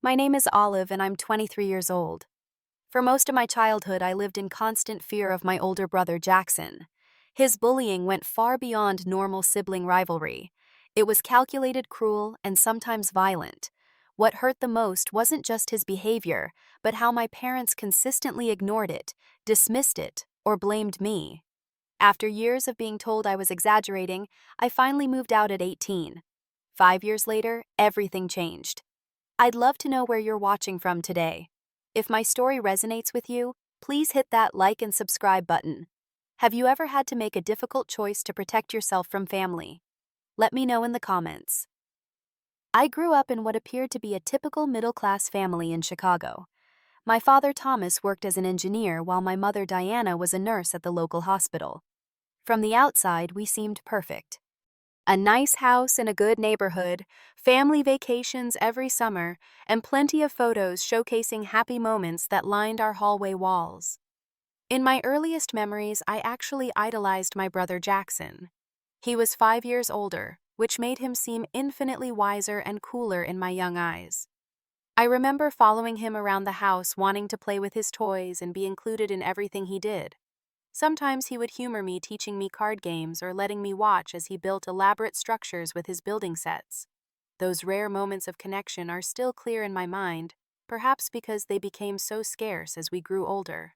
My name is Olive and I'm 23 years old. For most of my childhood, I lived in constant fear of my older brother Jackson. His bullying went far beyond normal sibling rivalry. It was calculated, cruel, and sometimes violent. What hurt the most wasn't just his behavior, but how my parents consistently ignored it, dismissed it, or blamed me. After years of being told I was exaggerating, I finally moved out at 18. 5 years later, everything changed. I'd love to know where you're watching from today. If my story resonates with you, please hit that like and subscribe button. Have you ever had to make a difficult choice to protect yourself from family? Let me know in the comments. I grew up in what appeared to be a typical middle-class family in Chicago. My father Thomas worked as an engineer while my mother Diana was a nurse at the local hospital. From the outside, we seemed perfect. A nice house in a good neighborhood, family vacations every summer, and plenty of photos showcasing happy moments that lined our hallway walls. In my earliest memories, I actually idolized my brother Jackson. He was 5 years older, which made him seem infinitely wiser and cooler in my young eyes. I remember following him around the house, wanting to play with his toys and be included in everything he did. Sometimes he would humor me, teaching me card games or letting me watch as he built elaborate structures with his building sets. Those rare moments of connection are still clear in my mind, perhaps because they became so scarce as we grew older.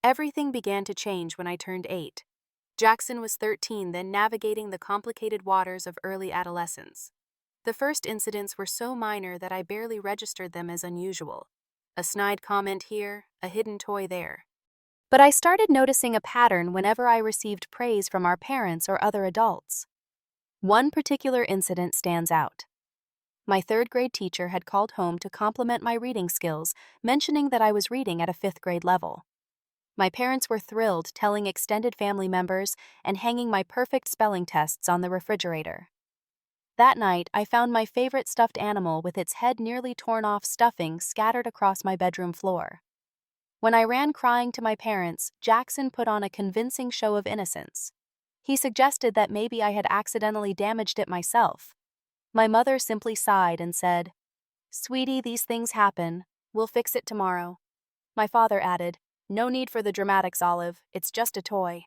Everything began to change when I turned 8. Jackson was 13, then navigating the complicated waters of early adolescence. The first incidents were so minor that I barely registered them as unusual. A snide comment here, a hidden toy there. But I started noticing a pattern whenever I received praise from our parents or other adults. One particular incident stands out. My third-grade teacher had called home to compliment my reading skills, mentioning that I was reading at a fifth-grade level. My parents were thrilled, telling extended family members and hanging my perfect spelling tests on the refrigerator. That night, I found my favorite stuffed animal with its head nearly torn off stuffing scattered across my bedroom floor. When I ran crying to my parents, Jackson put on a convincing show of innocence. He suggested that maybe I had accidentally damaged it myself. My mother simply sighed and said, "Sweetie, these things happen. We'll fix it tomorrow." My father added, "No need for the dramatics, Olive. It's just a toy."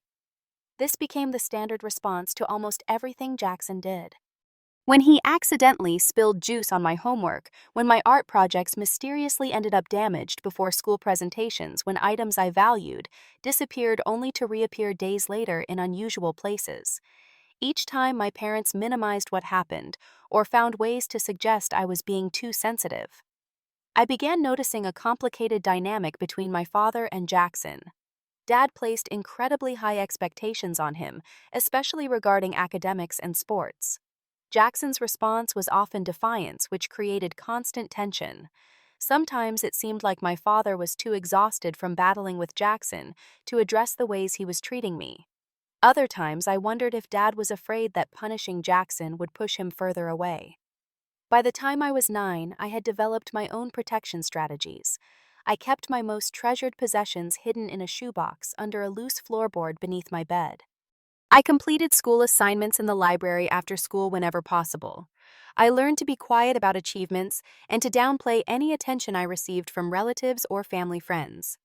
This became the standard response to almost everything Jackson did. When he accidentally spilled juice on my homework, when my art projects mysteriously ended up damaged before school presentations, when items I valued disappeared only to reappear days later in unusual places. Each time my parents minimized what happened or found ways to suggest I was being too sensitive. I began noticing a complicated dynamic between my father and Jackson. Dad placed incredibly high expectations on him, especially regarding academics and sports. Jackson's response was often defiance, which created constant tension. Sometimes it seemed like my father was too exhausted from battling with Jackson to address the ways he was treating me. Other times I wondered if Dad was afraid that punishing Jackson would push him further away. By the time I was 9, I had developed my own protection strategies. I kept my most treasured possessions hidden in a shoebox under a loose floorboard beneath my bed. I completed school assignments in the library after school whenever possible. I learned to be quiet about achievements and to downplay any attention I received from relatives or family friends.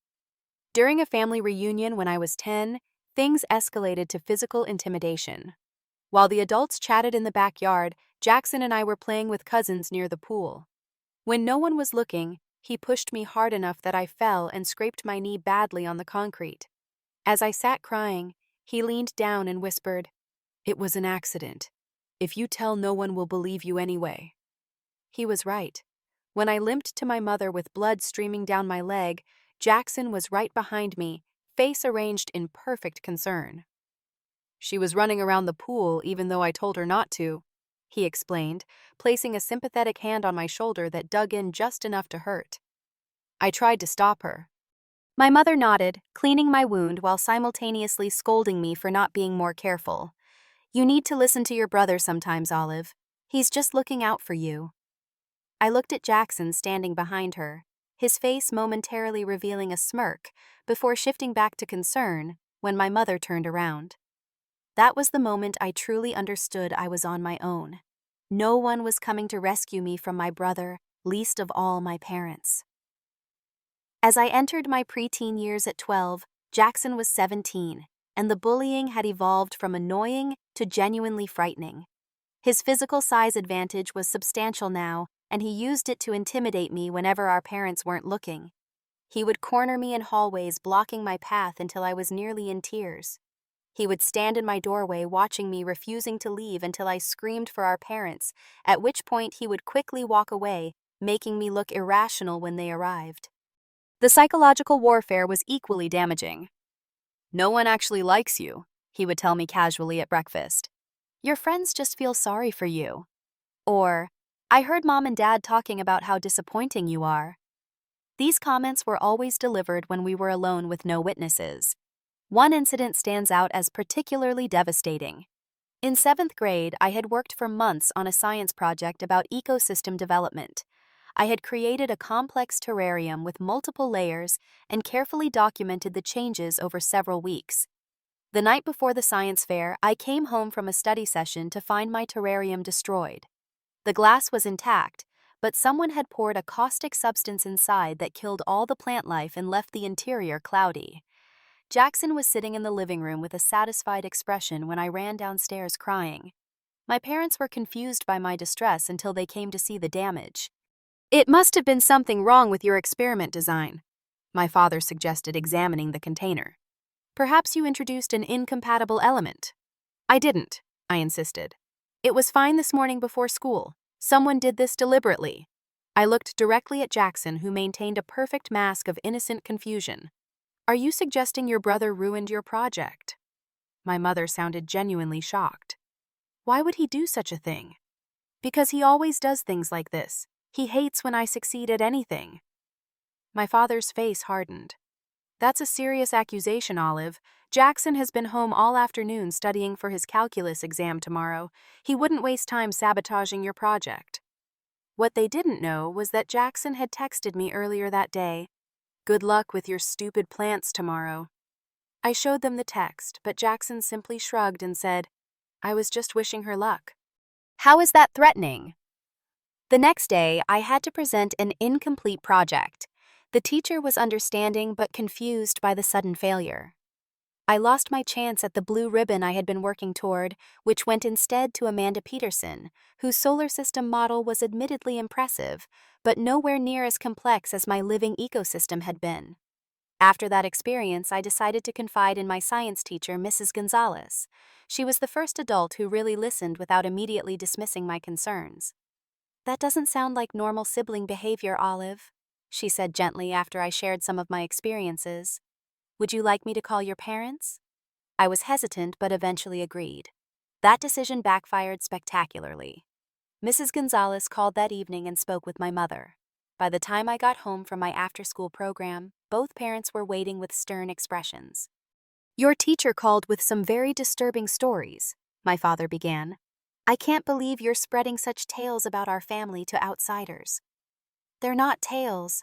During a family reunion when I was 10, things escalated to physical intimidation. While the adults chatted in the backyard, Jackson and I were playing with cousins near the pool. When no one was looking, he pushed me hard enough that I fell and scraped my knee badly on the concrete. As I sat crying, he leaned down and whispered, "It was an accident. If you tell, no one will believe you anyway." He was right. When I limped to my mother with blood streaming down my leg, Jackson was right behind me, face arranged in perfect concern. "She was running around the pool even though I told her not to," he explained, placing a sympathetic hand on my shoulder that dug in just enough to hurt. "I tried to stop her." My mother nodded, cleaning my wound while simultaneously scolding me for not being more careful. "You need to listen to your brother sometimes, Olive. He's just looking out for you." I looked at Jackson standing behind her, his face momentarily revealing a smirk before shifting back to concern when my mother turned around. That was the moment I truly understood I was on my own. No one was coming to rescue me from my brother, least of all my parents. As I entered my preteen years at 12, Jackson was 17, and the bullying had evolved from annoying to genuinely frightening. His physical size advantage was substantial now, and he used it to intimidate me whenever our parents weren't looking. He would corner me in hallways, blocking my path until I was nearly in tears. He would stand in my doorway watching me, refusing to leave until I screamed for our parents, at which point he would quickly walk away, making me look irrational when they arrived. The psychological warfare was equally damaging. "No one actually likes you," he would tell me casually at breakfast. "Your friends just feel sorry for you." Or, "I heard Mom and Dad talking about how disappointing you are." These comments were always delivered when we were alone with no witnesses. One incident stands out as particularly devastating. In 7th grade, I had worked for months on a science project about ecosystem development. I had created a complex terrarium with multiple layers and carefully documented the changes over several weeks. The night before the science fair, I came home from a study session to find my terrarium destroyed. The glass was intact, but someone had poured a caustic substance inside that killed all the plant life and left the interior cloudy. Jackson was sitting in the living room with a satisfied expression when I ran downstairs crying. My parents were confused by my distress until they came to see the damage. "It must have been something wrong with your experiment design," my father suggested, examining the container. "Perhaps you introduced an incompatible element." "I didn't," I insisted. "It was fine this morning before school. Someone did this deliberately." I looked directly at Jackson, who maintained a perfect mask of innocent confusion. "Are you suggesting your brother ruined your project?" My mother sounded genuinely shocked. "Why would he do such a thing?" "Because he always does things like this. He hates when I succeed at anything." My father's face hardened. "That's a serious accusation, Olive. Jackson has been home all afternoon studying for his calculus exam tomorrow. He wouldn't waste time sabotaging your project." What they didn't know was that Jackson had texted me earlier that day, "Good luck with your stupid plants tomorrow." I showed them the text, but Jackson simply shrugged and said, "I was just wishing her luck." How is that threatening? The next day, I had to present an incomplete project. The teacher was understanding but confused by the sudden failure. I lost my chance at the blue ribbon I had been working toward, which went instead to Amanda Peterson, whose solar system model was admittedly impressive, but nowhere near as complex as my living ecosystem had been. After that experience, I decided to confide in my science teacher, Mrs. Gonzalez. She was the first adult who really listened without immediately dismissing my concerns. "That doesn't sound like normal sibling behavior, Olive," she said gently after I shared some of my experiences. "Would you like me to call your parents?" I was hesitant but eventually agreed. That decision backfired spectacularly. Mrs. Gonzalez called that evening and spoke with my mother. By the time I got home from my after-school program, both parents were waiting with stern expressions. "Your teacher called with some very disturbing stories," my father began. "I can't believe you're spreading such tales about our family to outsiders." "They're not tales,"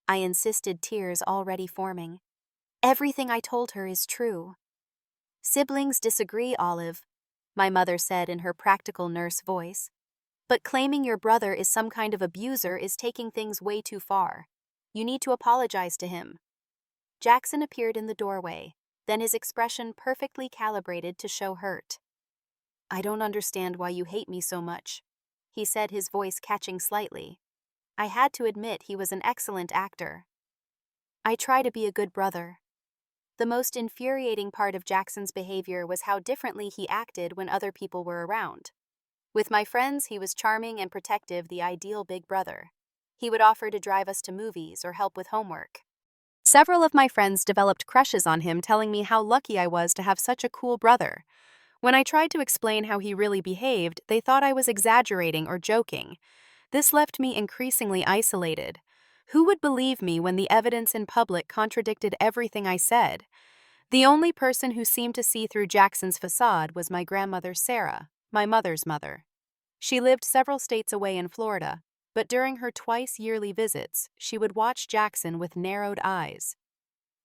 I insisted, tears already forming. "Everything I told her is true." "Siblings disagree, Olive," my mother said in her practical nurse voice. "But claiming your brother is some kind of abuser is taking things way too far. You need to apologize to him." Jackson appeared in the doorway, then his expression perfectly calibrated to show hurt. "I don't understand why you hate me so much," he said, his voice catching slightly. I had to admit he was an excellent actor. "I try to be a good brother." The most infuriating part of Jackson's behavior was how differently he acted when other people were around. With my friends, he was charming and protective, the ideal big brother. He would offer to drive us to movies or help with homework. Several of my friends developed crushes on him, telling me how lucky I was to have such a cool brother. When I tried to explain how he really behaved, they thought I was exaggerating or joking. This left me increasingly isolated. Who would believe me when the evidence in public contradicted everything I said? The only person who seemed to see through Jackson's facade was my grandmother, Sarah, my mother's mother. She lived several states away in Florida, but during her twice-yearly visits, she would watch Jackson with narrowed eyes.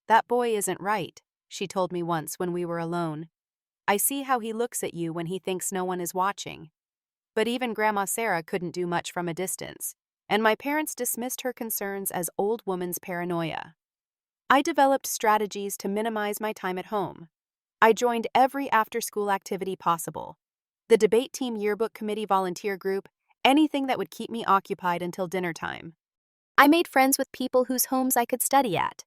"That boy isn't right," she told me once when we were alone. "I see how he looks at you when he thinks no one is watching." But even Grandma Sarah couldn't do much from a distance. and my parents dismissed her concerns as old woman's paranoia. I developed strategies to minimize my time at home. I joined every after-school activity possible: the debate team, yearbook committee, volunteer group, anything that would keep me occupied until dinner time. I made friends with people whose homes I could study at.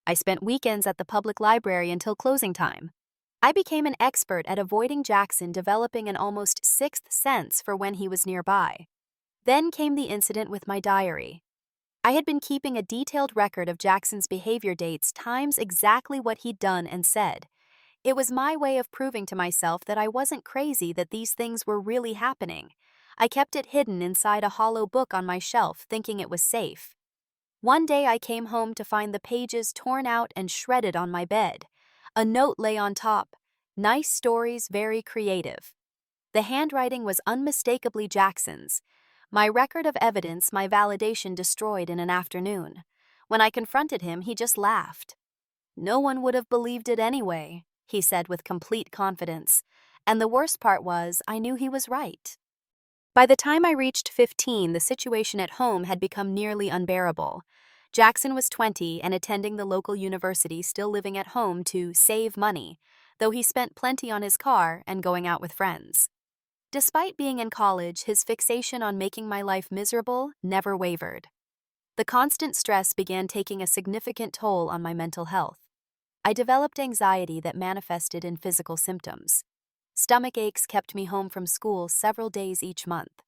I spent weekends at the public library until closing time. I became an expert at avoiding Jackson, developing an almost sixth sense for when he was nearby. Then came the incident with my diary. I had been keeping a detailed record of Jackson's behavior, dates, times, exactly what he'd done and said. It was my way of proving to myself that I wasn't crazy, that these things were really happening. I kept it hidden inside a hollow book on my shelf, thinking it was safe. One day I came home to find the pages torn out and shredded on my bed. A note lay on top: "Nice stories, very creative." The handwriting was unmistakably Jackson's. My record of evidence, my validation destroyed in an afternoon. When I confronted him, he just laughed. "No one would have believed it anyway," he said with complete confidence. And the worst part was, I knew he was right. By the time I reached 15, the situation at home had become nearly unbearable. Jackson was 20 and attending the local university, still living at home to save money, though he spent plenty on his car and going out with friends. Despite being in college, his fixation on making my life miserable never wavered. The constant stress began taking a significant toll on my mental health. I developed anxiety that manifested in physical symptoms. Stomach aches kept me home from school several days each month.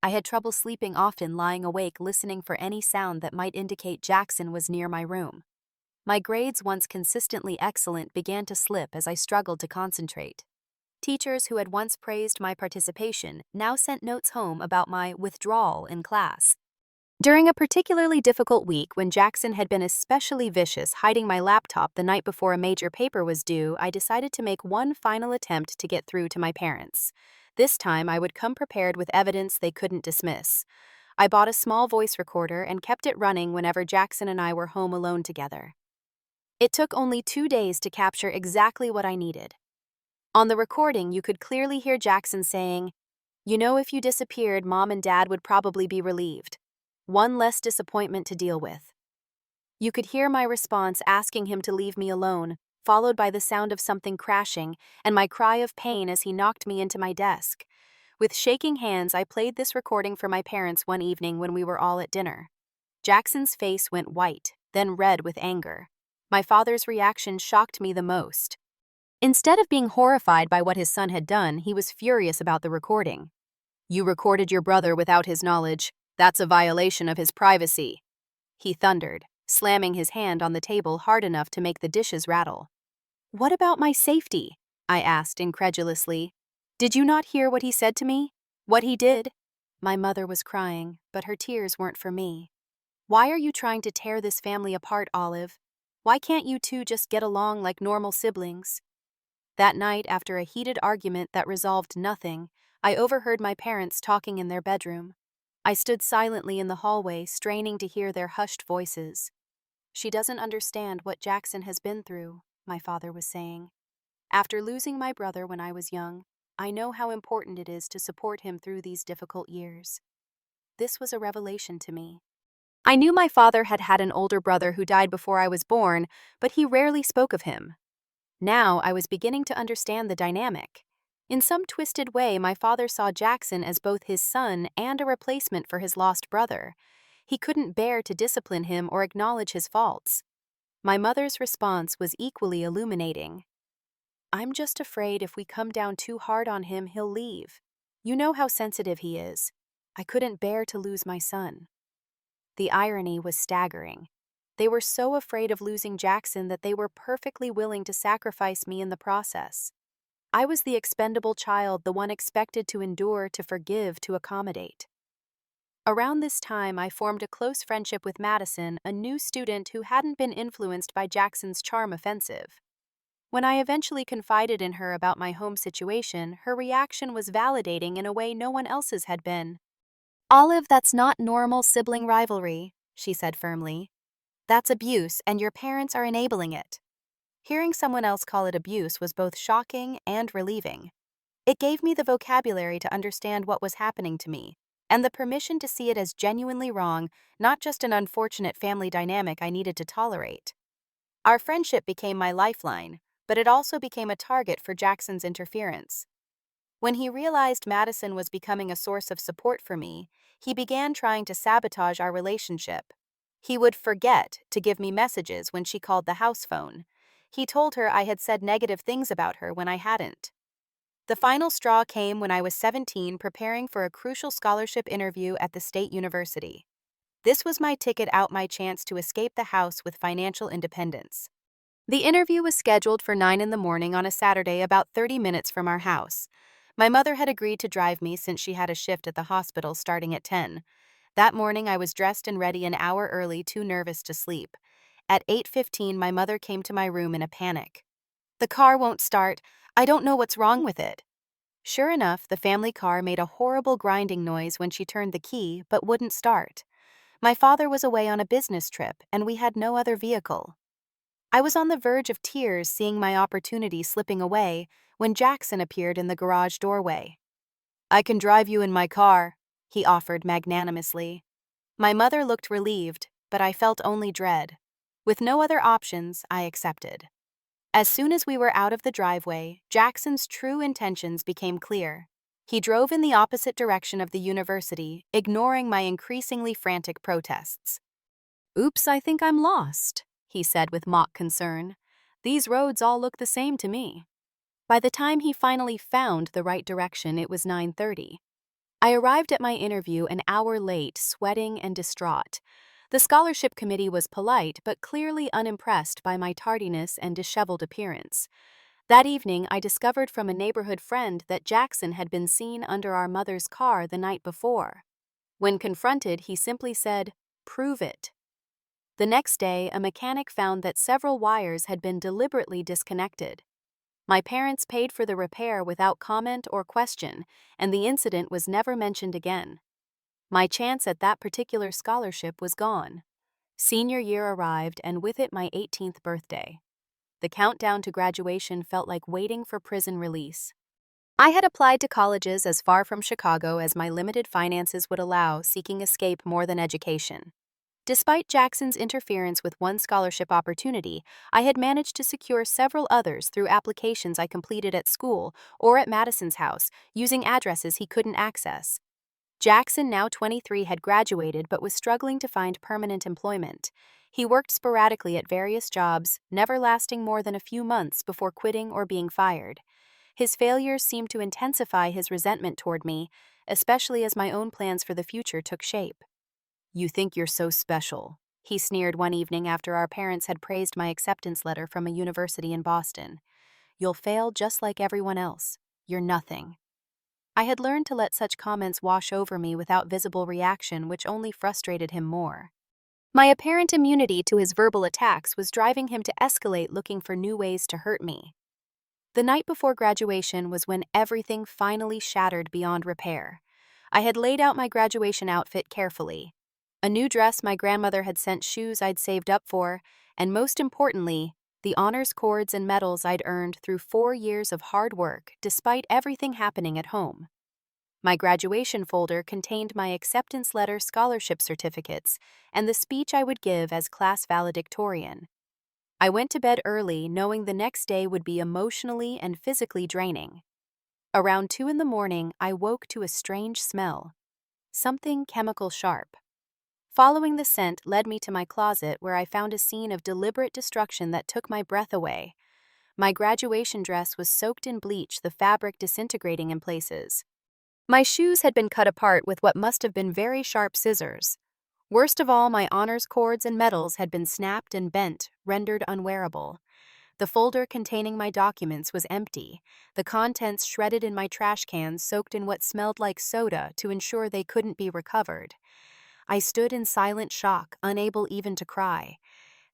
I had trouble sleeping, often lying awake listening for any sound that might indicate Jackson was near my room. My grades, once consistently excellent, began to slip as I struggled to concentrate. Teachers who had once praised my participation now sent notes home about my withdrawal in class. During a particularly difficult week, when Jackson had been especially vicious, hiding my laptop the night before a major paper was due, I decided to make one final attempt to get through to my parents. This time, I would come prepared with evidence they couldn't dismiss. I bought a small voice recorder and kept it running whenever Jackson and I were home alone together. It took only 2 days to capture exactly what I needed. On the recording, you could clearly hear Jackson saying, "You know, if you disappeared, Mom and Dad would probably be relieved. One less disappointment to deal with." You could hear my response, asking him to leave me alone, followed by the sound of something crashing and my cry of pain as he knocked me into my desk. With shaking hands, I played this recording for my parents one evening when we were all at dinner. Jackson's face went white, then red with anger. My father's reaction shocked me the most. Instead of being horrified by what his son had done, he was furious about the recording. "You recorded your brother without his knowledge. That's a violation of his privacy," he thundered, slamming his hand on the table hard enough to make the dishes rattle. "What about my safety?" I asked incredulously. "Did you not hear what he said to me? What he did?" My mother was crying, but her tears weren't for me. "Why are you trying to tear this family apart, Olive? Why can't you two just get along like normal siblings?" That night, after a heated argument that resolved nothing, I overheard my parents talking in their bedroom. I stood silently in the hallway, straining to hear their hushed voices. "She doesn't understand what Jackson has been through," my father was saying. "After losing my brother when I was young, I know how important it is to support him through these difficult years." This was a revelation to me. I knew my father had had an older brother who died before I was born, but he rarely spoke of him. Now I was beginning to understand the dynamic. In some twisted way, my father saw Jackson as both his son and a replacement for his lost brother. He couldn't bear to discipline him or acknowledge his faults. My mother's response was equally illuminating. "I'm just afraid if we come down too hard on him, he'll leave. You know how sensitive he is. I couldn't bear to lose my son." The irony was staggering. They were so afraid of losing Jackson that they were perfectly willing to sacrifice me in the process. I was the expendable child, the one expected to endure, to forgive, to accommodate. Around this time, I formed a close friendship with Madison, a new student who hadn't been influenced by Jackson's charm offensive. When I eventually confided in her about my home situation, her reaction was validating in a way no one else's had been. "Olive, that's not normal sibling rivalry," she said firmly. "That's abuse, and your parents are enabling it." Hearing someone else call it abuse was both shocking and relieving. It gave me the vocabulary to understand what was happening to me, and the permission to see it as genuinely wrong, not just an unfortunate family dynamic I needed to tolerate. Our friendship became my lifeline, but it also became a target for Jackson's interference. When he realized Madison was becoming a source of support for me, he began trying to sabotage our relationship. He would forget to give me messages when she called the house phone. He told her I had said negative things about her when I hadn't. The final straw came when I was 17, preparing for a crucial scholarship interview at the state university. This was my ticket out, my chance to escape the house with financial independence. The interview was scheduled for 9 in the morning on a Saturday, about 30 minutes from our house. My mother had agreed to drive me since she had a shift at the hospital starting at 10. That morning I was dressed and ready an hour early, too nervous to sleep. At 8:15 my mother came to my room in a panic. "The car won't start. I don't know what's wrong with it." Sure enough, the family car made a horrible grinding noise when she turned the key but wouldn't start. My father was away on a business trip and we had no other vehicle. I was on the verge of tears, seeing my opportunity slipping away, when Jackson appeared in the garage doorway. "I can drive you in my car," he offered magnanimously. My mother looked relieved, but I felt only dread. With no other options, I accepted. As soon as we were out of the driveway, Jackson's true intentions became clear. He drove in the opposite direction of the university, ignoring my increasingly frantic protests. "Oops, I think I'm lost," he said with mock concern. "These roads all look the same to me." By the time he finally found the right direction, it was 9:30. I arrived at my interview an hour late, sweating and distraught. The scholarship committee was polite but clearly unimpressed by my tardiness and disheveled appearance. That evening, I discovered from a neighborhood friend that Jackson had been seen under our mother's car the night before. When confronted, he simply said, "Prove it." The next day, a mechanic found that several wires had been deliberately disconnected. My parents paid for the repair without comment or question, and the incident was never mentioned again. My chance at that particular scholarship was gone. Senior year arrived, and with it my 18th birthday. The countdown to graduation felt like waiting for prison release. I had applied to colleges as far from Chicago as my limited finances would allow, seeking escape more than education. Despite Jackson's interference with one scholarship opportunity, I had managed to secure several others through applications I completed at school or at Madison's house, using addresses he couldn't access. Jackson, now 23, had graduated but was struggling to find permanent employment. He worked sporadically at various jobs, never lasting more than a few months before quitting or being fired. His failures seemed to intensify his resentment toward me, especially as my own plans for the future took shape. "You think you're so special," he sneered one evening after our parents had praised my acceptance letter from a university in Boston. "You'll fail just like everyone else. You're nothing." I had learned to let such comments wash over me without visible reaction, which only frustrated him more. My apparent immunity to his verbal attacks was driving him to escalate, looking for new ways to hurt me. The night before graduation was when everything finally shattered beyond repair. I had laid out my graduation outfit carefully. A new dress my grandmother had sent, shoes I'd saved up for, and most importantly, the honors cords and medals I'd earned through 4 years of hard work despite everything happening at home. My graduation folder contained my acceptance letter, scholarship certificates, and the speech I would give as class valedictorian. I went to bed early, knowing the next day would be emotionally and physically draining. Around 2 in the morning, I woke to a strange smell. Something chemical sharp. Following the scent led me to my closet, where I found a scene of deliberate destruction that took my breath away. My graduation dress was soaked in bleach, the fabric disintegrating in places. My shoes had been cut apart with what must have been very sharp scissors. Worst of all, my honors cords and medals had been snapped and bent, rendered unwearable. The folder containing my documents was empty, the contents shredded in my trash cans, soaked in what smelled like soda to ensure they couldn't be recovered. I stood in silent shock, unable even to cry.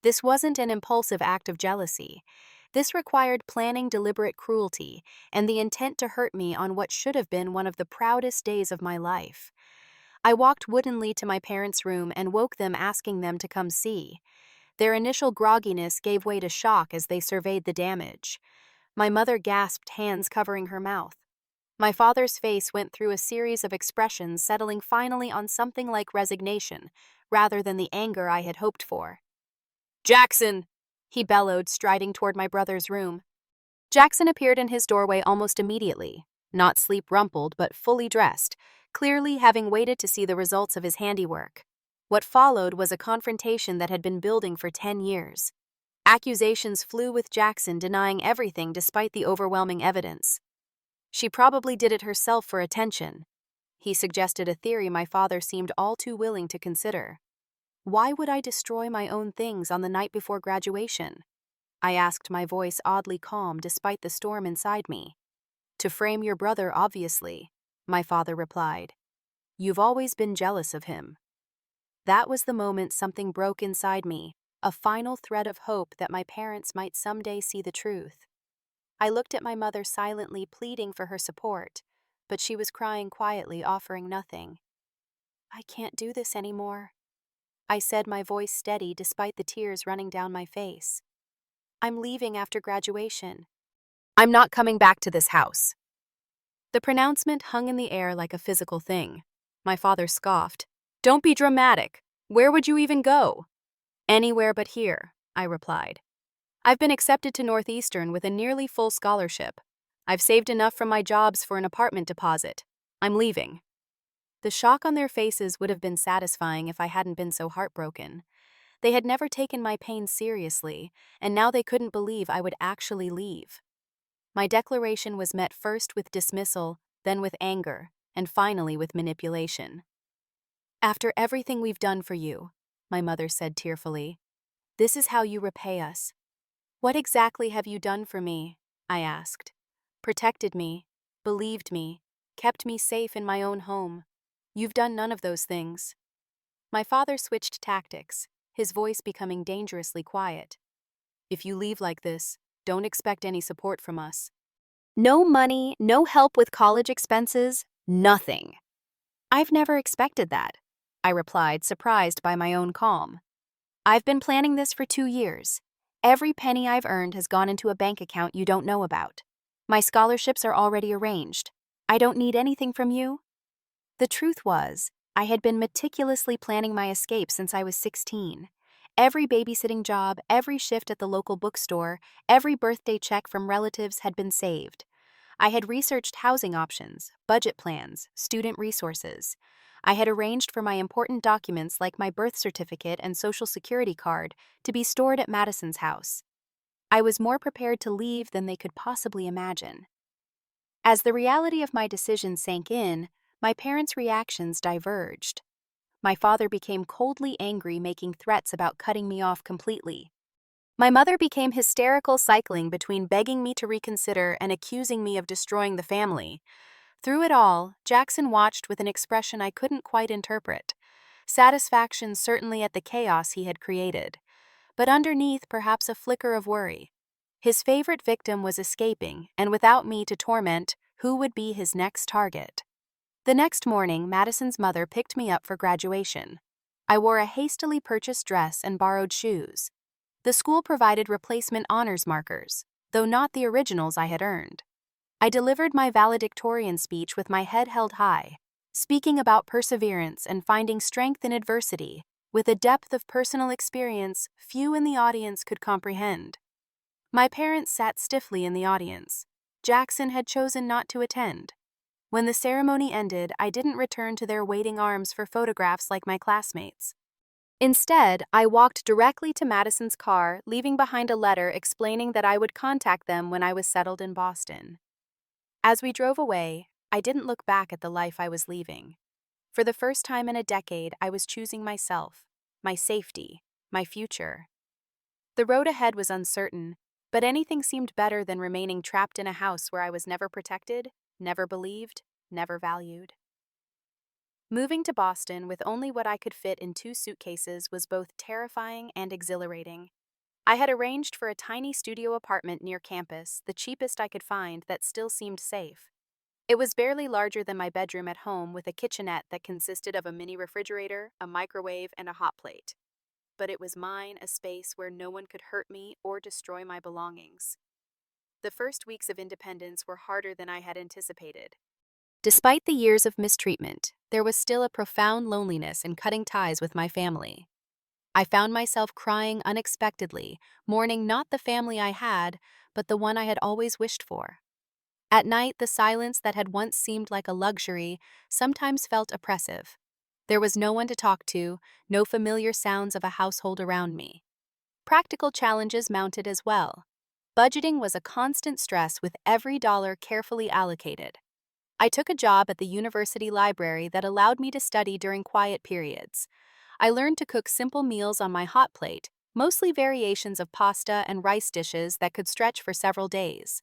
This wasn't an impulsive act of jealousy. This required planning, deliberate cruelty, and the intent to hurt me on what should have been one of the proudest days of my life. I walked woodenly to my parents' room and woke them, asking them to come see. Their initial grogginess gave way to shock as they surveyed the damage. My mother gasped, hands covering her mouth. My father's face went through a series of expressions, settling finally on something like resignation, rather than the anger I had hoped for. "Jackson!" he bellowed, striding toward my brother's room. Jackson appeared in his doorway almost immediately, not sleep-rumpled but fully dressed, clearly having waited to see the results of his handiwork. What followed was a confrontation that had been building for 10 years. Accusations flew with Jackson denying everything despite the overwhelming evidence. She probably did it herself for attention. He suggested a theory my father seemed all too willing to consider. Why would I destroy my own things on the night before graduation? I asked, my voice oddly calm despite the storm inside me. To frame your brother, obviously, my father replied. You've always been jealous of him. That was the moment something broke inside me, a final thread of hope that my parents might someday see the truth. I looked at my mother silently, pleading for her support, but she was crying quietly, offering nothing. I can't do this anymore, I said, my voice steady despite the tears running down my face. I'm leaving after graduation. I'm not coming back to this house. The pronouncement hung in the air like a physical thing. My father scoffed. Don't be dramatic. Where would you even go? Anywhere but here, I replied. I've been accepted to Northeastern with a nearly full scholarship. I've saved enough from my jobs for an apartment deposit. I'm leaving. The shock on their faces would have been satisfying if I hadn't been so heartbroken. They had never taken my pain seriously, and now they couldn't believe I would actually leave. My declaration was met first with dismissal, then with anger, and finally with manipulation. After everything we've done for you, my mother said tearfully, this is how you repay us. What exactly have you done for me? I asked. Protected me, believed me, kept me safe in my own home. You've done none of those things. My father switched tactics, his voice becoming dangerously quiet. If you leave like this, don't expect any support from us. No money, no help with college expenses, nothing. I've never expected that, I replied, surprised by my own calm. I've been planning this for 2 years. Every penny I've earned has gone into a bank account you don't know about. My scholarships are already arranged. I don't need anything from you. The truth was, I had been meticulously planning my escape since I was 16. Every babysitting job, every shift at the local bookstore, every birthday check from relatives had been saved. I had researched housing options, budget plans, student resources. I had arranged for my important documents like my birth certificate and social security card to be stored at Madison's house. I was more prepared to leave than they could possibly imagine. As the reality of my decision sank in, my parents' reactions diverged. My father became coldly angry, making threats about cutting me off completely. My mother became hysterical, cycling between begging me to reconsider and accusing me of destroying the family. Through it all, Jackson watched with an expression I couldn't quite interpret. Satisfaction certainly at the chaos he had created, but underneath perhaps a flicker of worry. His favorite victim was escaping, and without me to torment, who would be his next target? The next morning, Madison's mother picked me up for graduation. I wore a hastily purchased dress and borrowed shoes. The school provided replacement honors markers, though not the originals I had earned. I delivered my valedictorian speech with my head held high, speaking about perseverance and finding strength in adversity, with a depth of personal experience few in the audience could comprehend. My parents sat stiffly in the audience. Jackson had chosen not to attend. When the ceremony ended, I didn't return to their waiting arms for photographs like my classmates. Instead, I walked directly to Madison's car, leaving behind a letter explaining that I would contact them when I was settled in Boston. As we drove away, I didn't look back at the life I was leaving. For the first time in a decade, I was choosing myself, my safety, my future. The road ahead was uncertain, but anything seemed better than remaining trapped in a house where I was never protected, never believed, never valued. Moving to Boston with only what I could fit in 2 suitcases was both terrifying and exhilarating. I had arranged for a tiny studio apartment near campus, the cheapest I could find that still seemed safe. It was barely larger than my bedroom at home, with a kitchenette that consisted of a mini refrigerator, a microwave, and a hot plate. But it was mine, a space where no one could hurt me or destroy my belongings. The first weeks of independence were harder than I had anticipated. Despite the years of mistreatment, there was still a profound loneliness in cutting ties with my family. I found myself crying unexpectedly, mourning not the family I had, but the one I had always wished for. At night, the silence that had once seemed like a luxury sometimes felt oppressive. There was no one to talk to, no familiar sounds of a household around me. Practical challenges mounted as well. Budgeting was a constant stress with every dollar carefully allocated. I took a job at the university library that allowed me to study during quiet periods. I learned to cook simple meals on my hot plate, mostly variations of pasta and rice dishes that could stretch for several days.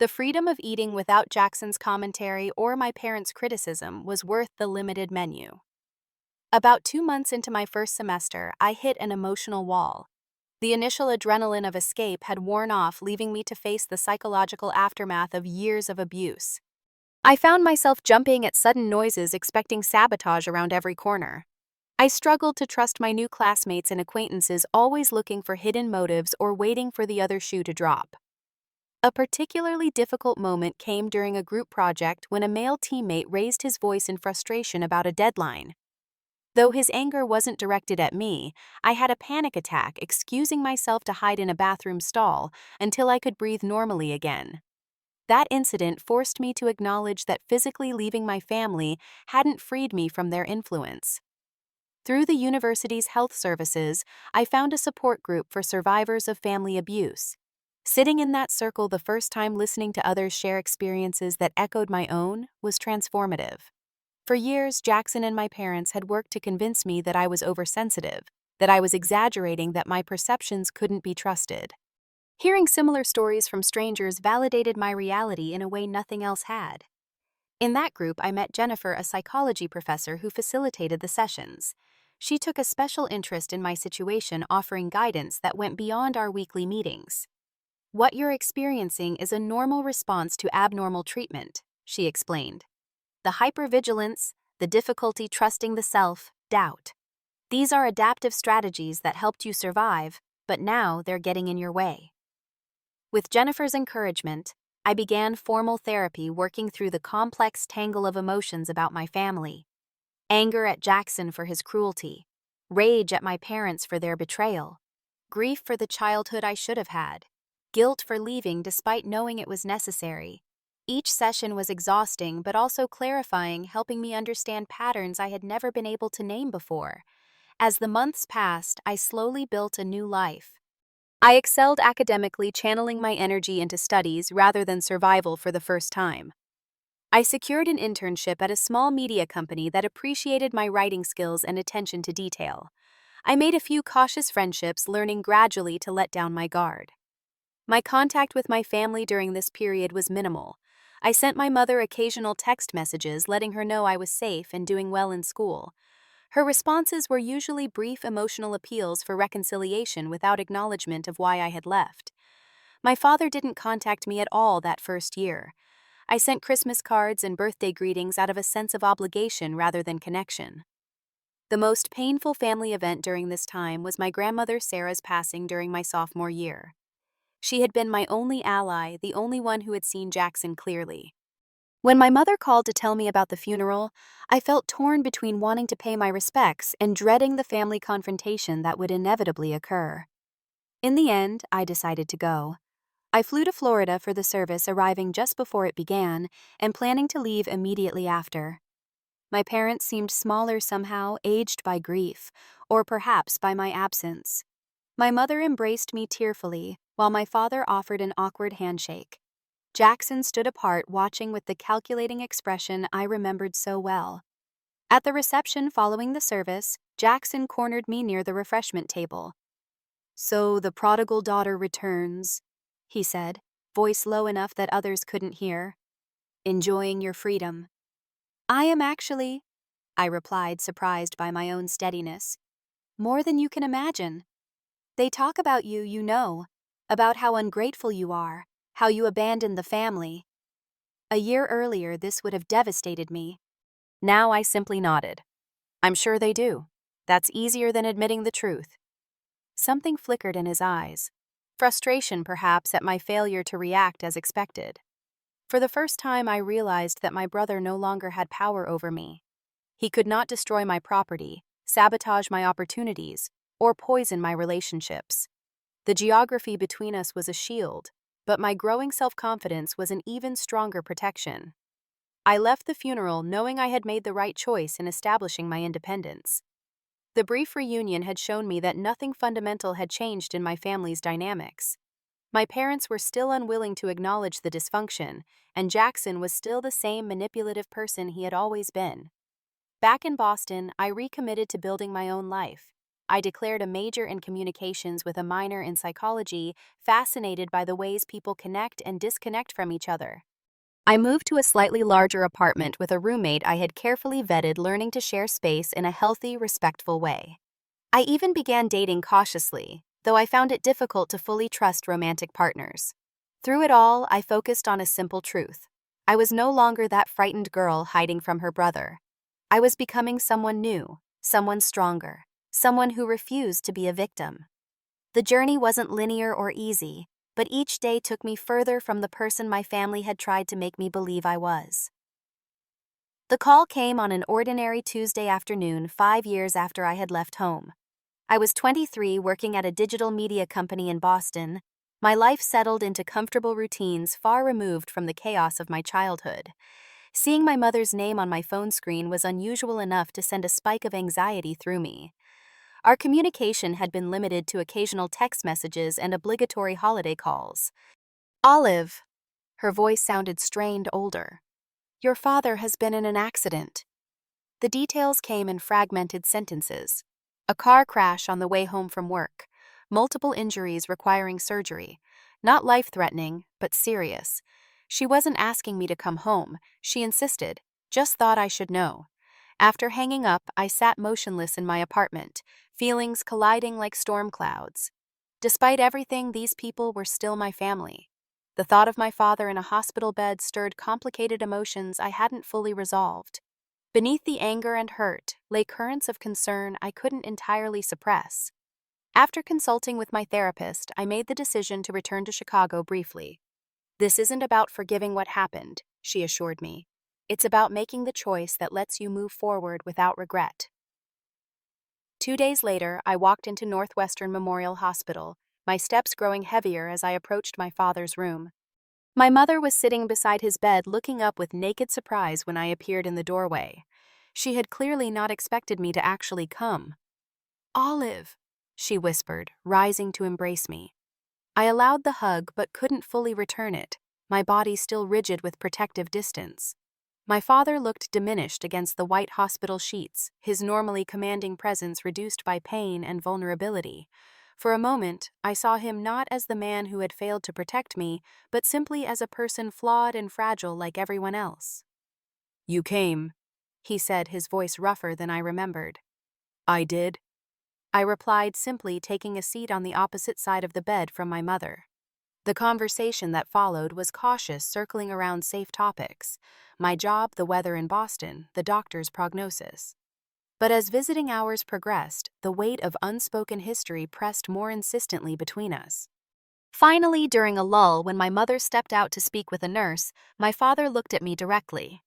The freedom of eating without Jackson's commentary or my parents' criticism was worth the limited menu. About 2 months into my first semester, I hit an emotional wall. The initial adrenaline of escape had worn off, leaving me to face the psychological aftermath of years of abuse. I found myself jumping at sudden noises, expecting sabotage around every corner. I struggled to trust my new classmates and acquaintances, always looking for hidden motives or waiting for the other shoe to drop. A particularly difficult moment came during a group project when a male teammate raised his voice in frustration about a deadline. Though his anger wasn't directed at me, I had a panic attack, excusing myself to hide in a bathroom stall until I could breathe normally again. That incident forced me to acknowledge that physically leaving my family hadn't freed me from their influence. Through the university's health services, I found a support group for survivors of family abuse. Sitting in that circle the first time, listening to others share experiences that echoed my own, was transformative. For years, Jackson and my parents had worked to convince me that I was oversensitive, that I was exaggerating, that my perceptions couldn't be trusted. Hearing similar stories from strangers validated my reality in a way nothing else had. In that group, I met Jennifer, a psychology professor who facilitated the sessions. She took a special interest in my situation, offering guidance that went beyond our weekly meetings. "What you're experiencing is a normal response to abnormal treatment," she explained. "The hypervigilance, the difficulty trusting the self, doubt. These are adaptive strategies that helped you survive, but now they're getting in your way." With Jennifer's encouragement, I began formal therapy, working through the complex tangle of emotions about my family. Anger at Jackson for his cruelty, rage at my parents for their betrayal, grief for the childhood I should have had, guilt for leaving despite knowing it was necessary. Each session was exhausting but also clarifying, helping me understand patterns I had never been able to name before. As the months passed, I slowly built a new life. I excelled academically, channeling my energy into studies rather than survival for the first time. I secured an internship at a small media company that appreciated my writing skills and attention to detail. I made a few cautious friendships, learning gradually to let down my guard. My contact with my family during this period was minimal. I sent my mother occasional text messages, letting her know I was safe and doing well in school. Her responses were usually brief emotional appeals for reconciliation without acknowledgement of why I had left. My father didn't contact me at all that first year. I sent Christmas cards and birthday greetings out of a sense of obligation rather than connection. The most painful family event during this time was my grandmother Sarah's passing during my sophomore year. She had been my only ally, the only one who had seen Jackson clearly. When my mother called to tell me about the funeral, I felt torn between wanting to pay my respects and dreading the family confrontation that would inevitably occur. In the end, I decided to go. I flew to Florida for the service, arriving just before it began and planning to leave immediately after. My parents seemed smaller somehow, aged by grief, or perhaps by my absence. My mother embraced me tearfully, while my father offered an awkward handshake. Jackson stood apart, watching with the calculating expression I remembered so well. At the reception following the service, Jackson cornered me near the refreshment table. "So the prodigal daughter returns," he said, voice low enough that others couldn't hear. "Enjoying your freedom." "I am actually," I replied, surprised by my own steadiness. "More than you can imagine. They talk about you, you know, about how ungrateful you are, how you abandoned the family. A year earlier, this would have devastated me." Now I simply nodded. "I'm sure they do. That's easier than admitting the truth." Something flickered in his eyes. Frustration, perhaps, at my failure to react as expected. For the first time, I realized that my brother no longer had power over me. He could not destroy my property, sabotage my opportunities, or poison my relationships. The geography between us was a shield, but my growing self-confidence was an even stronger protection. I left the funeral knowing I had made the right choice in establishing my independence. The brief reunion had shown me that nothing fundamental had changed in my family's dynamics. My parents were still unwilling to acknowledge the dysfunction, and Jackson was still the same manipulative person he had always been. Back in Boston, I recommitted to building my own life. I declared a major in communications with a minor in psychology, fascinated by the ways people connect and disconnect from each other. I moved to a slightly larger apartment with a roommate I had carefully vetted, learning to share space in a healthy, respectful way. I even began dating cautiously, though I found it difficult to fully trust romantic partners. Through it all, I focused on a simple truth. I was no longer that frightened girl hiding from her brother. I was becoming someone new, someone stronger, someone who refused to be a victim. The journey wasn't linear or easy, but each day took me further from the person my family had tried to make me believe I was. The call came on an ordinary Tuesday afternoon, 5 years after I had left home. I was 23, working at a digital media company in Boston. My life settled into comfortable routines far removed from the chaos of my childhood. Seeing my mother's name on my phone screen was unusual enough to send a spike of anxiety through me. Our communication had been limited to occasional text messages and obligatory holiday calls. "Olive." Her voice sounded strained, older. "Your father has been in an accident." The details came in fragmented sentences. A car crash on the way home from work. Multiple injuries requiring surgery. Not life-threatening, but serious. She wasn't asking me to come home. She insisted. Just thought I should know. After hanging up, I sat motionless in my apartment, feelings colliding like storm clouds. Despite everything, these people were still my family. The thought of my father in a hospital bed stirred complicated emotions I hadn't fully resolved. Beneath the anger and hurt lay currents of concern I couldn't entirely suppress. After consulting with my therapist, I made the decision to return to Chicago briefly. "This isn't about forgiving what happened," she assured me. "It's about making the choice that lets you move forward without regret." 2 days later, I walked into Northwestern Memorial Hospital, my steps growing heavier as I approached my father's room. My mother was sitting beside his bed, looking up with naked surprise when I appeared in the doorway. She had clearly not expected me to actually come. "Olive," she whispered, rising to embrace me. I allowed the hug but couldn't fully return it, my body still rigid with protective distance. My father looked diminished against the white hospital sheets, his normally commanding presence reduced by pain and vulnerability. For a moment, I saw him not as the man who had failed to protect me, but simply as a person flawed and fragile like everyone else. "You came," he said, his voice rougher than I remembered. "I did," I replied, simply taking a seat on the opposite side of the bed from my mother. The conversation that followed was cautious, circling around safe topics: my job, the weather in Boston, the doctor's prognosis. But as visiting hours progressed, the weight of unspoken history pressed more insistently between us. Finally, during a lull when my mother stepped out to speak with a nurse, my father looked at me directly.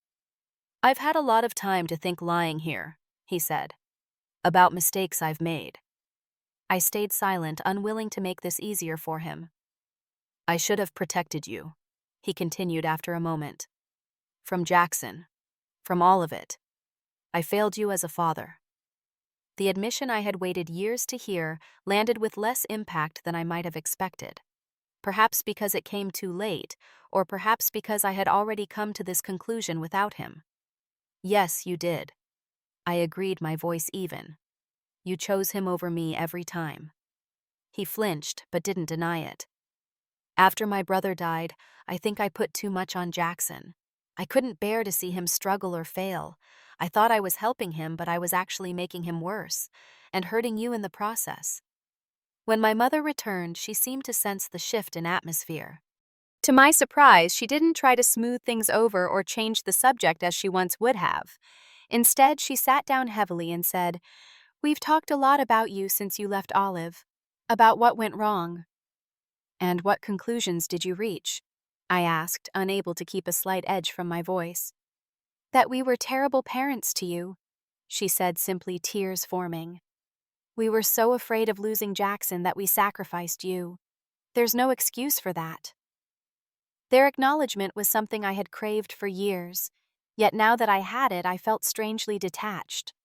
"I've had a lot of time to think lying here," he said, "about mistakes I've made." I stayed silent, unwilling to make this easier for him. "I should have protected you," he continued after a moment. "From Jackson. From all of it. I failed you as a father." The admission I had waited years to hear landed with less impact than I might have expected. Perhaps because it came too late, or perhaps because I had already come to this conclusion without him. "Yes, you did." I agreed, my voice even. "You chose him over me every time." He flinched, but didn't deny it. "After my brother died, I think I put too much on Jackson. I couldn't bear to see him struggle or fail. I thought I was helping him, but I was actually making him worse, and hurting you in the process." When my mother returned, she seemed to sense the shift in atmosphere. To my surprise, she didn't try to smooth things over or change the subject as she once would have. Instead, she sat down heavily and said, "We've talked a lot about you since you left Olive. About what went wrong." "And what conclusions did you reach?" I asked, unable to keep a slight edge from my voice. That we were terrible parents to you, she said, simply, tears forming. We were so afraid of losing Jackson that we sacrificed you. There's no excuse for that. Their acknowledgement was something I had craved for years, yet now that I had it, I felt strangely detached.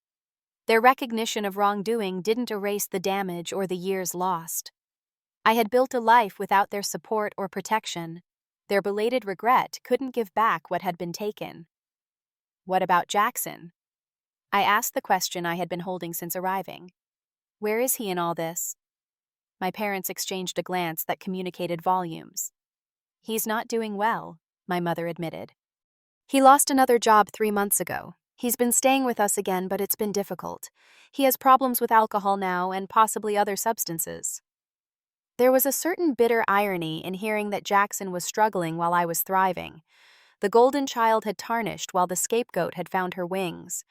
Their recognition of wrongdoing didn't erase the damage or the years lost. I had built a life without their support or protection. Their belated regret couldn't give back what had been taken. What about Jackson? I asked the question I had been holding since arriving. Where is he in all this? My parents exchanged a glance that communicated volumes. He's not doing well, my mother admitted. He lost another job 3 months ago. He's been staying with us again, but it's been difficult. He has problems with alcohol now and possibly other substances. There was a certain bitter irony in hearing that Jackson was struggling while I was thriving. The golden child had tarnished while the scapegoat had found her wings.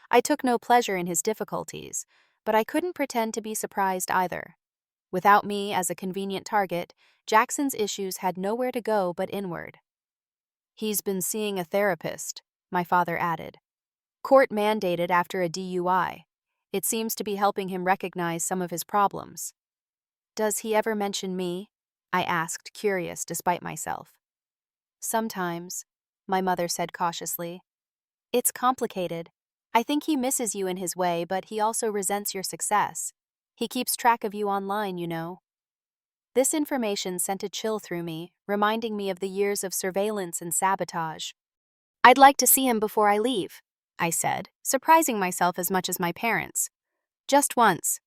I took no pleasure in his difficulties, but I couldn't pretend to be surprised either. Without me as a convenient target, Jackson's issues had nowhere to go but inward. He's been seeing a therapist, my father added. Court-mandated after a DUI. It seems to be helping him recognize some of his problems. Does he ever mention me? I asked, curious despite myself. Sometimes, my mother said cautiously. It's complicated. I think he misses you in his way, but he also resents your success. He keeps track of you online, you know. This information sent a chill through me, reminding me of the years of surveillance and sabotage. I'd like to see him before I leave, I said, surprising myself as much as my parents. Just once.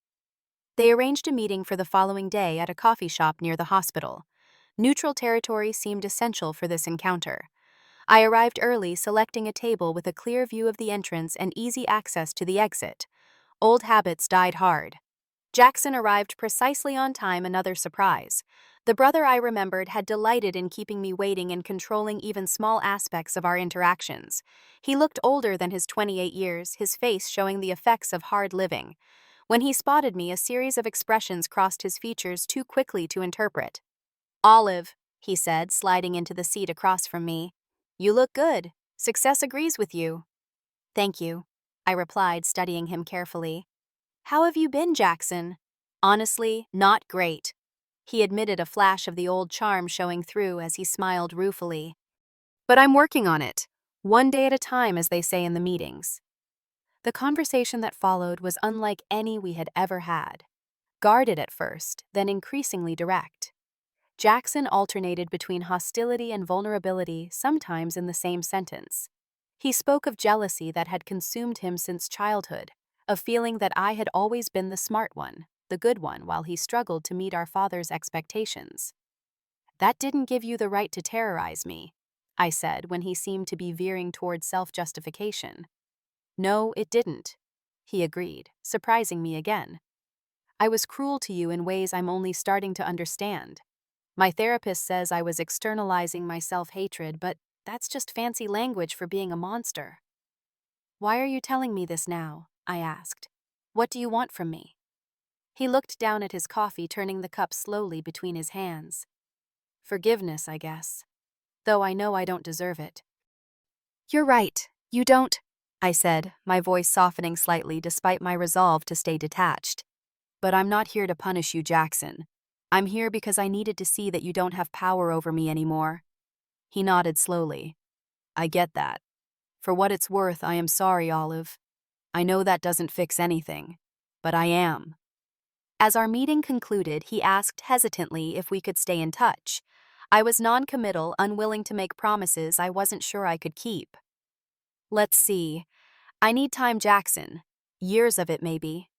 They arranged a meeting for the following day at a coffee shop near the hospital. Neutral territory seemed essential for this encounter. I arrived early, selecting a table with a clear view of the entrance and easy access to the exit. Old habits died hard. Jackson arrived precisely on time, another surprise. The brother I remembered had delighted in keeping me waiting and controlling even small aspects of our interactions. He looked older than his 28 years, his face showing the effects of hard living. When he spotted me, a series of expressions crossed his features too quickly to interpret. Olive, he said, sliding into the seat across from me. You look good. Success agrees with you. Thank you, I replied, studying him carefully. How have you been, Jackson? Honestly, not great. He admitted, a flash of the old charm showing through as he smiled ruefully. But I'm working on it. One day at a time, as they say in the meetings. The conversation that followed was unlike any we had ever had. Guarded at first, then increasingly direct. Jackson alternated between hostility and vulnerability, sometimes in the same sentence. He spoke of jealousy that had consumed him since childhood, of feeling that I had always been the smart one, the good one, while he struggled to meet our father's expectations. That didn't give you the right to terrorize me, I said when he seemed to be veering toward self-justification. No, it didn't, he agreed, surprising me again. I was cruel to you in ways I'm only starting to understand. My therapist says I was externalizing my self-hatred, but that's just fancy language for being a monster. Why are you telling me this now? I asked. What do you want from me? He looked down at his coffee, turning the cup slowly between his hands. Forgiveness, I guess. Though I know I don't deserve it. You're right, you don't, I said, my voice softening slightly despite my resolve to stay detached. But I'm not here to punish you, Jackson. I'm here because I needed to see that you don't have power over me anymore. He nodded slowly. I get that. For what it's worth, I am sorry, Olive. I know that doesn't fix anything, but I am. As our meeting concluded, he asked hesitantly if we could stay in touch. I was non-committal, unwilling to make promises I wasn't sure I could keep. Let's see. I need time, Jackson. Years of it, maybe.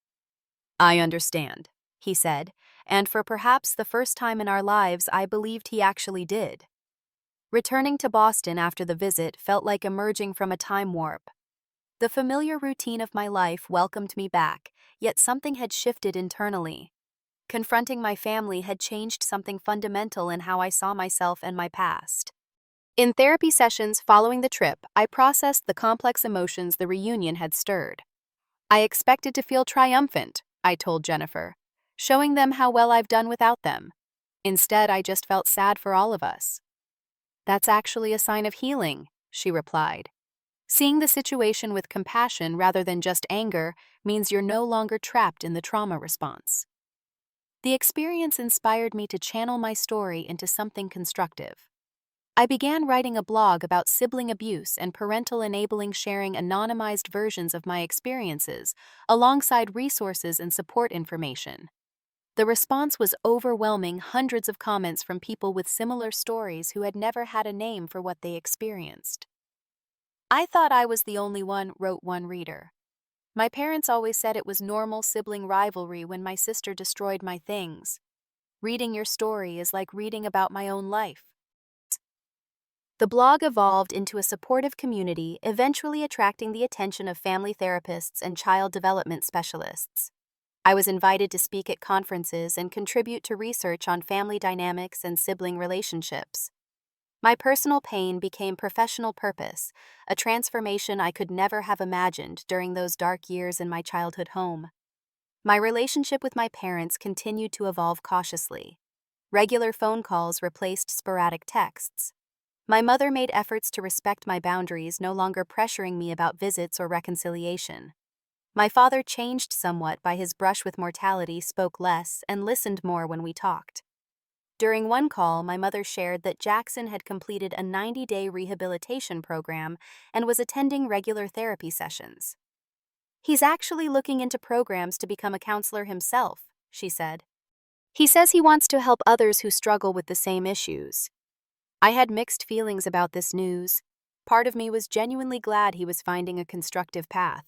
I understand, he said, and for perhaps the first time in our lives, I believed he actually did. Returning to Boston after the visit felt like emerging from a time warp. The familiar routine of my life welcomed me back, yet something had shifted internally. Confronting my family had changed something fundamental in how I saw myself and my past. In therapy sessions following the trip, I processed the complex emotions the reunion had stirred. I expected to feel triumphant, I told Jennifer, showing them how well I've done without them. Instead, I just felt sad for all of us. That's actually a sign of healing, she replied. Seeing the situation with compassion rather than just anger means you're no longer trapped in the trauma response. The experience inspired me to channel my story into something constructive. I began writing a blog about sibling abuse and parental enabling, sharing anonymized versions of my experiences, alongside resources and support information. The response was overwhelming, hundreds of comments from people with similar stories who had never had a name for what they experienced. I thought I was the only one, wrote one reader. My parents always said it was normal sibling rivalry when my sister destroyed my things. Reading your story is like reading about my own life. The blog evolved into a supportive community, eventually attracting the attention of family therapists and child development specialists. I was invited to speak at conferences and contribute to research on family dynamics and sibling relationships. My personal pain became professional purpose, a transformation I could never have imagined during those dark years in my childhood home. My relationship with my parents continued to evolve cautiously. Regular phone calls replaced sporadic texts. My mother made efforts to respect my boundaries, no longer pressuring me about visits or reconciliation. My father changed somewhat by his brush with mortality, spoke less, and listened more when we talked. During one call, my mother shared that Jackson had completed a 90-day rehabilitation program and was attending regular therapy sessions. He's actually looking into programs to become a counselor himself, she said. He says he wants to help others who struggle with the same issues. I had mixed feelings about this news. Part of me was genuinely glad he was finding a constructive path.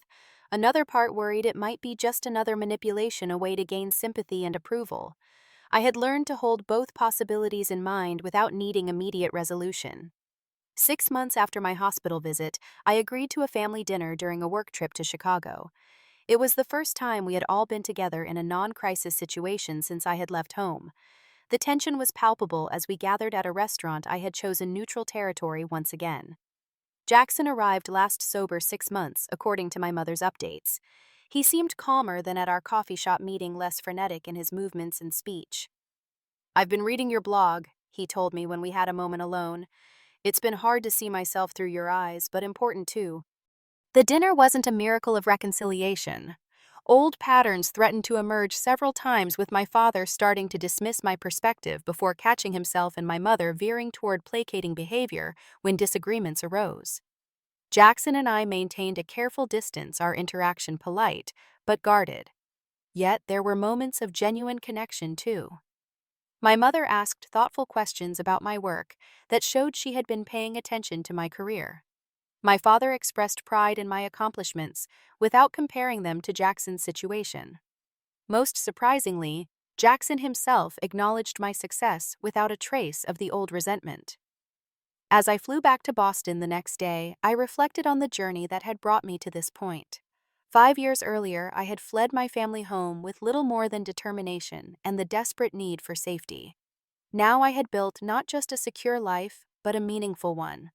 Another part worried it might be just another manipulation, a way to gain sympathy and approval. I had learned to hold both possibilities in mind without needing immediate resolution. 6 months after my hospital visit, I agreed to a family dinner during a work trip to Chicago. It was the first time we had all been together in a non-crisis situation since I had left home. The tension was palpable as we gathered at a restaurant I had chosen neutral territory once again. Jackson arrived last sober 6 months, according to my mother's updates. He seemed calmer than at our coffee shop meeting, less frenetic in his movements and speech. "I've been reading your blog," he told me when we had a moment alone. "It's been hard to see myself through your eyes, but important too." The dinner wasn't a miracle of reconciliation. Old patterns threatened to emerge several times, with my father starting to dismiss my perspective before catching himself, and my mother veering toward placating behavior when disagreements arose. Jackson and I maintained a careful distance, our interaction polite, but guarded. Yet there were moments of genuine connection too. My mother asked thoughtful questions about my work that showed she had been paying attention to my career. My father expressed pride in my accomplishments without comparing them to Jackson's situation. Most surprisingly, Jackson himself acknowledged my success without a trace of the old resentment. As I flew back to Boston the next day, I reflected on the journey that had brought me to this point. 5 years earlier, I had fled my family home with little more than determination and the desperate need for safety. Now I had built not just a secure life, but a meaningful one.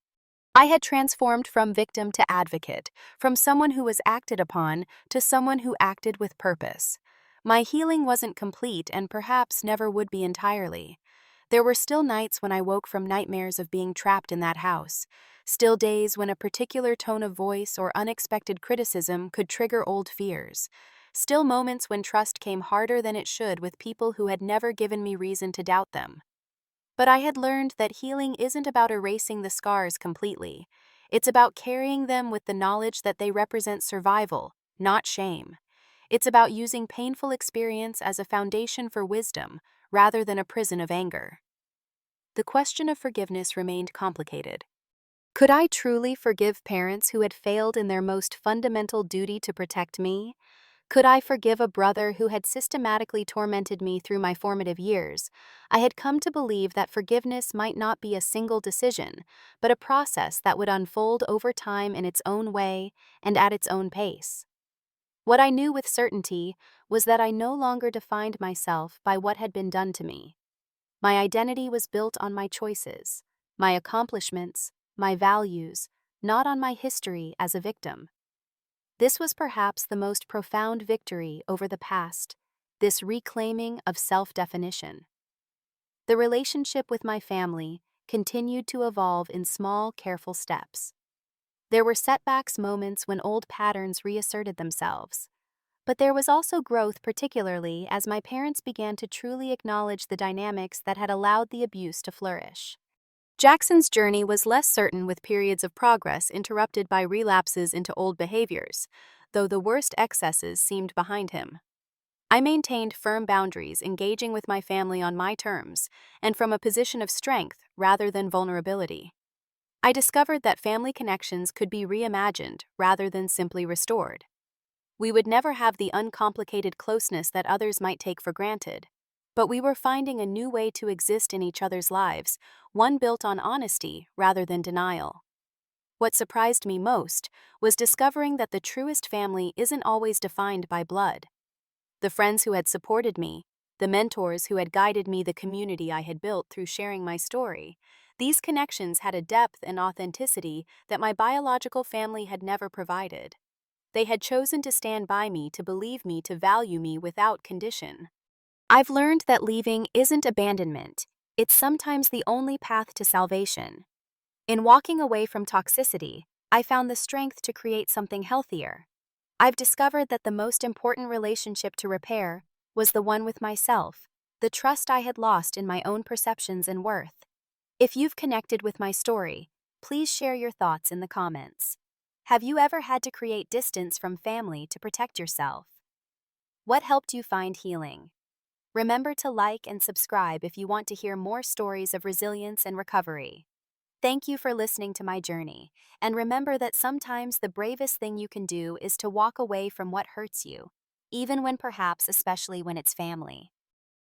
I had transformed from victim to advocate, from someone who was acted upon to someone who acted with purpose. My healing wasn't complete and perhaps never would be entirely. There were still nights when I woke from nightmares of being trapped in that house, still days when a particular tone of voice or unexpected criticism could trigger old fears, still moments when trust came harder than it should with people who had never given me reason to doubt them. But I had learned that healing isn't about erasing the scars completely. It's about carrying them with the knowledge that they represent survival, not shame. It's about using painful experience as a foundation for wisdom, rather than a prison of anger. The question of forgiveness remained complicated. Could I truly forgive parents who had failed in their most fundamental duty to protect me? Could I forgive a brother who had systematically tormented me through my formative years? I had come to believe that forgiveness might not be a single decision, but a process that would unfold over time in its own way and at its own pace. What I knew with certainty was that I no longer defined myself by what had been done to me. My identity was built on my choices, my accomplishments, my values, not on my history as a victim. This was perhaps the most profound victory over the past, this reclaiming of self-definition. The relationship with my family, continued to evolve in small, careful steps. There were setbacks, moments when old patterns reasserted themselves. But there was also growth, particularly as my parents began to truly acknowledge the dynamics that had allowed the abuse to flourish. Jackson's journey was less certain, with periods of progress interrupted by relapses into old behaviors, though the worst excesses seemed behind him. I maintained firm boundaries, engaging with my family on my terms, and from a position of strength rather than vulnerability. I discovered that family connections could be reimagined rather than simply restored. We would never have the uncomplicated closeness that others might take for granted, but we were finding a new way to exist in each other's lives, one built on honesty rather than denial. What surprised me most was discovering that the truest family isn't always defined by blood. The friends who had supported me, the mentors who had guided me, the community I had built through sharing my story, these connections had a depth and authenticity that my biological family had never provided. They had chosen to stand by me, to believe me, to value me without condition. I've learned that leaving isn't abandonment, it's sometimes the only path to salvation. In walking away from toxicity, I found the strength to create something healthier. I've discovered that the most important relationship to repair was the one with myself, the trust I had lost in my own perceptions and worth. If you've connected with my story, please share your thoughts in the comments. Have you ever had to create distance from family to protect yourself? What helped you find healing? Remember to like and subscribe if you want to hear more stories of resilience and recovery. Thank you for listening to my journey, and remember that sometimes the bravest thing you can do is to walk away from what hurts you, even when, perhaps especially when it's family.